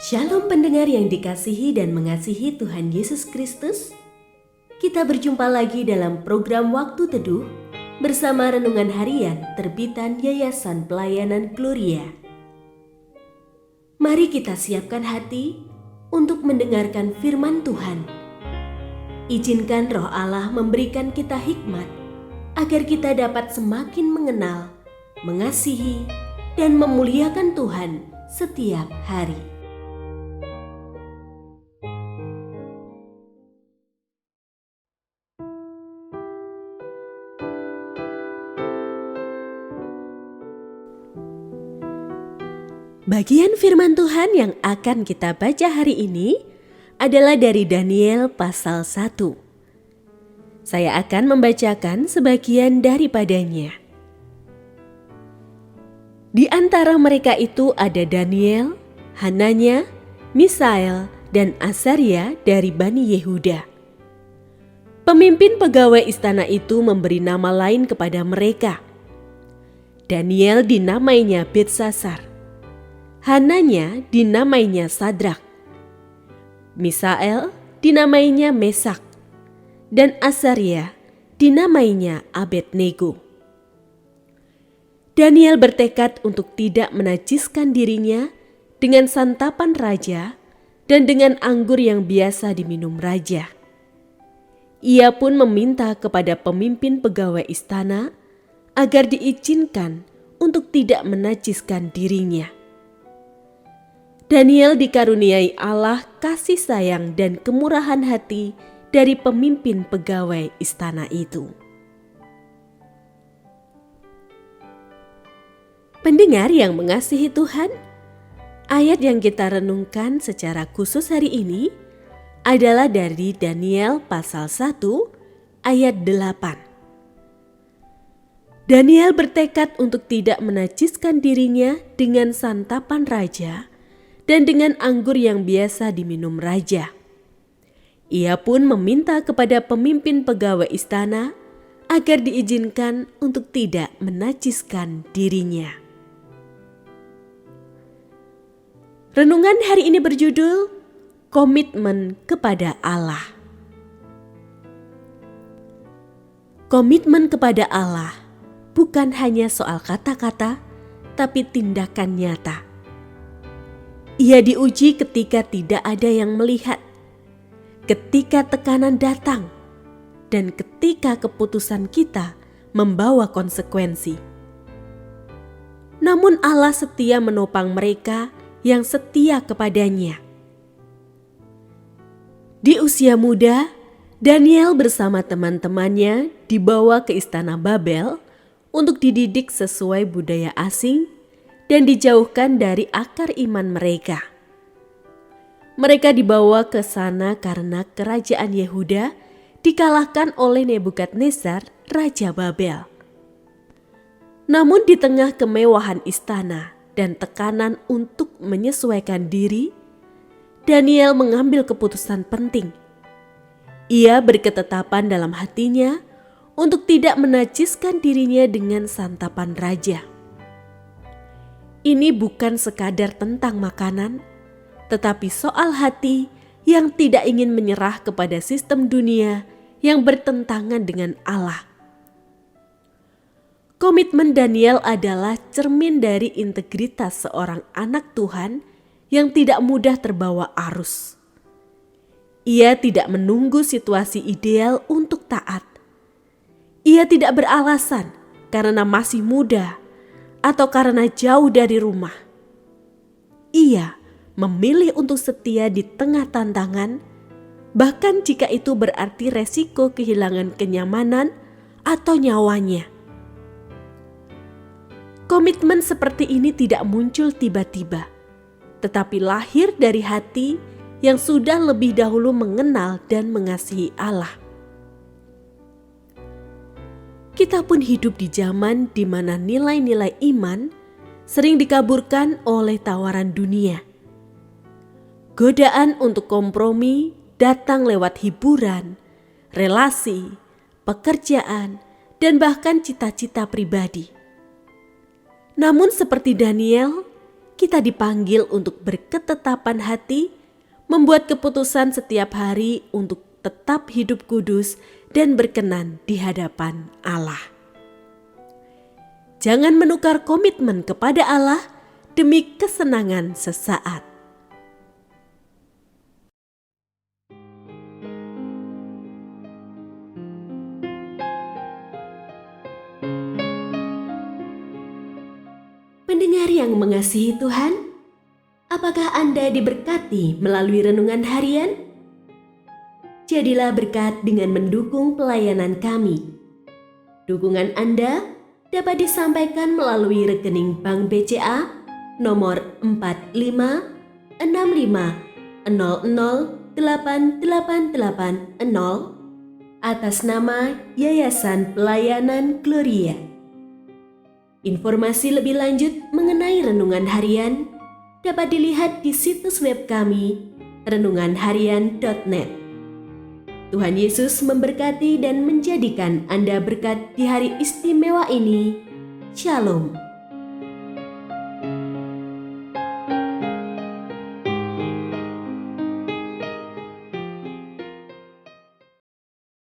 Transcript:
Shalom pendengar yang dikasihi dan mengasihi Tuhan Yesus Kristus. Kita berjumpa lagi dalam program Waktu Teduh bersama Renungan Harian terbitan Yayasan Pelayanan Gloria. Mari kita siapkan hati untuk mendengarkan firman Tuhan. Izinkan Roh Allah memberikan kita hikmat agar kita dapat semakin mengenal, mengasihi, dan memuliakan Tuhan setiap hari. Bagian firman Tuhan yang akan kita baca hari ini adalah dari Daniel pasal 1. Saya akan membacakan sebagian daripadanya. Di antara mereka itu ada Daniel, Hananya, Misael, dan Azaria dari Bani Yehuda. Pemimpin pegawai istana itu memberi nama lain kepada mereka. Daniel dinamainya Beltsasar. Hananya dinamainya Sadrak, Misael dinamainya Mesak, dan Azaria dinamainya Abednego. Daniel bertekad untuk tidak menajiskan dirinya dengan santapan raja dan dengan anggur yang biasa diminum raja. Ia pun meminta kepada pemimpin pegawai istana agar diizinkan untuk tidak menajiskan dirinya. Daniel dikaruniai Allah kasih sayang dan kemurahan hati dari pemimpin pegawai istana itu. Pendengar yang mengasihi Tuhan, ayat yang kita renungkan secara khusus hari ini adalah dari Daniel pasal 1 ayat 8. Daniel bertekad untuk tidak menajiskan dirinya dengan santapan raja dan dengan anggur yang biasa diminum raja. Ia pun meminta kepada pemimpin pegawai istana agar diizinkan untuk tidak menajiskan dirinya. Renungan hari ini berjudul Komitmen kepada Allah. Komitmen kepada Allah bukan hanya soal kata-kata, tapi tindakan nyata. Ia diuji ketika tidak ada yang melihat, ketika tekanan datang, dan ketika keputusan kita membawa konsekuensi. Namun Allah setia menopang mereka yang setia kepadanya. Di usia muda, Daniel bersama teman-temannya dibawa ke istana Babel untuk dididik sesuai budaya asing dan dijauhkan dari akar iman mereka. Mereka dibawa ke sana karena kerajaan Yehuda dikalahkan oleh Nebukadnezar, Raja Babel. Namun di tengah kemewahan istana dan tekanan untuk menyesuaikan diri, Daniel mengambil keputusan penting. Ia berketetapan dalam hatinya untuk tidak menajiskan dirinya dengan santapan raja. Ini bukan sekadar tentang makanan, tetapi soal hati yang tidak ingin menyerah kepada sistem dunia yang bertentangan dengan Allah. Komitmen Daniel adalah cermin dari integritas seorang anak Tuhan yang tidak mudah terbawa arus. Ia tidak menunggu situasi ideal untuk taat. Ia tidak beralasan karena masih muda atau karena jauh dari rumah. Ia memilih untuk setia di tengah tantangan, bahkan jika itu berarti resiko kehilangan kenyamanan atau nyawanya. Komitmen seperti ini tidak muncul tiba-tiba, tetapi lahir dari hati yang sudah lebih dahulu mengenal dan mengasihi Allah. Kita pun hidup di zaman di mana nilai-nilai iman sering dikaburkan oleh tawaran dunia. Godaan untuk kompromi datang lewat hiburan, relasi, pekerjaan, dan bahkan cita-cita pribadi. Namun seperti Daniel, kita dipanggil untuk berketetapan hati, membuat keputusan setiap hari untuk tetap hidup kudus dan berkenan di hadapan Allah. Jangan menukar komitmen kepada Allah demi kesenangan sesaat. Pendengar yang mengasihi Tuhan, apakah Anda diberkati melalui renungan harian? Jadilah berkat dengan mendukung pelayanan kami. Dukungan Anda dapat disampaikan melalui rekening Bank BCA nomor 4565008880 atas nama Yayasan Pelayanan Gloria. Informasi lebih lanjut mengenai renungan harian dapat dilihat di situs web kami renunganharian.net. Tuhan Yesus memberkati dan menjadikan Anda berkat di hari istimewa ini. Shalom.